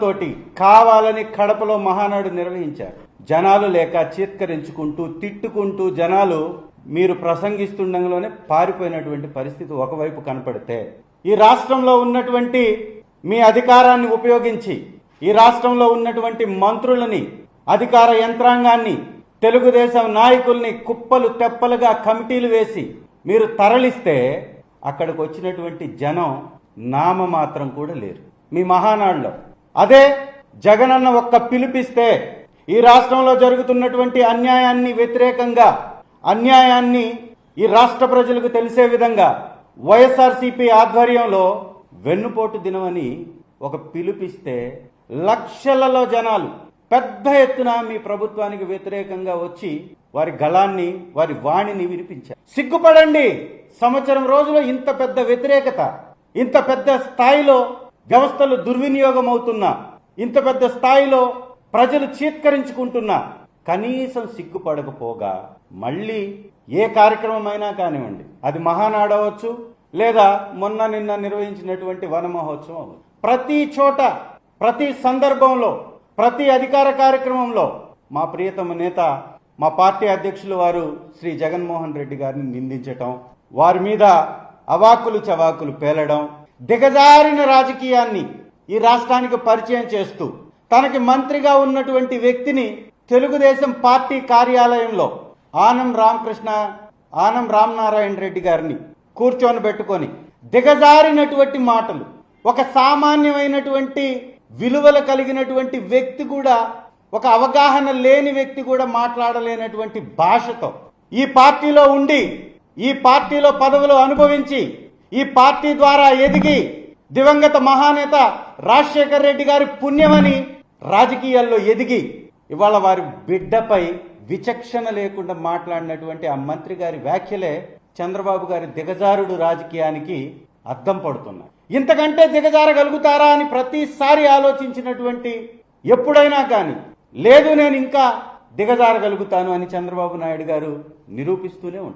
తోటి కావాలని కడపలో మహానాడు నిర్వహించారు. జనాలు లేక చీత్కరించుకుంటూ తిట్టుకుంటూ జనాలు మీరు ప్రసంగిస్తుండగానే పారిపోయినటువంటి పరిస్థితి ఒకవైపు కనపడితే, ఈ రాష్ట్రంలో ఉన్నటువంటి మీ అధికారాన్ని ఉపయోగించి ఈ రాష్ట్రంలో ఉన్నటువంటి మంత్రులని, అధికార యంత్రాంగాన్ని, తెలుగుదేశం నాయకుల్ని కుప్పలు తెప్పలుగా కమిటీలు వేసి మీరు తరలిస్తే అక్కడికి వచ్చినటువంటి జనం నామమాత్రం కూడా లేరు మీ మహానాడులో. అదే జగనన్న ఒక్క పిలిపిస్తే ఈ రాష్ట్రంలో జరుగుతున్నటువంటి అన్యాయాన్ని ఈ రాష్ట్ర ప్రజలకు తెలిసే విధంగా వైఎస్ఆర్సీపీ ఆధ్వర్యంలో వెన్నుపోటు దినమని ఒక పిలిపిస్తే లక్షలలో జనాలు పెద్ద ఎత్తున మీ ప్రభుత్వానికి వ్యతిరేకంగా వచ్చి వారి గళాన్ని, వారి వాణిని వినిపించారు. సిగ్గుపడండి. సంవత్సరం రోజుల్లో ఇంత పెద్ద వ్యతిరేకత, ఇంత పెద్ద స్థాయిలో వ్యవస్థలు దుర్వినియోగం అవుతున్నా, ఇంత పెద్ద స్థాయిలో ప్రజలు చీత్కరించుకుంటున్నా కనీసం సిగ్గుపడకపోగా మళ్ళీ ఏ కార్యక్రమం అయినా కానివ్వండి, అది మహానాడు అవ్వచ్చు లేదా నిన్న నిర్వహించినటువంటి వన మహోత్సవం అవ్వచ్చు, ప్రతి చోట, ప్రతి సందర్భంలో, ప్రతి అధికార కార్యక్రమంలో మా ప్రియతమ నేత, మా పార్టీ అధ్యక్షులు వారు శ్రీ జగన్మోహన్ రెడ్డి గారిని నిందించటం, వారి మీద అవాకులు చవాకులు పేలడం, దిగజారిన రాజకీయాన్ని ఈ రాష్ట్రానికి పరిచయం చేస్తూ తనకి మంత్రిగా ఉన్నటువంటి వ్యక్తిని తెలుగుదేశం పార్టీ కార్యాలయంలో ఆనం రామనారాయణ రెడ్డి గారిని కూర్చొని పెట్టుకొని దిగజారినటువంటి మాటలు, ఒక సామాన్యమైనటువంటి విలువలు కలిగినటువంటి వ్యక్తి కూడా, ఒక అవగాహన లేని వ్యక్తి కూడా మాట్లాడలేనటువంటి భాషతో ఈ పార్టీలో ఉండి, ఈ పార్టీలో పదవులు అనుభవించి, ఈ పార్టీ ద్వారా ఎదిగి దివంగత మహానేత రాజశేఖర్ రెడ్డి గారి పుణ్యమని రాజకీయాల్లో ఎదిగి ఇవాళ వారి బిడ్డపై విచక్షణ లేకుండా మాట్లాడినటువంటి ఆ మంత్రి గారి వ్యాఖ్యలే చంద్రబాబు గారి దిగజారుడు రాజకీయానికి అద్దం పడుతున్నాయి. ఇంతకంటే దిగజారగలుగుతారా అని ప్రతిసారి ఆలోచించినటువంటి, ఎప్పుడైనా కానీ లేదు నేను ఇంకా దిగజారగలుగుతాను అని చంద్రబాబు నాయుడు గారు నిరూపిస్తూనే ఉంటారు.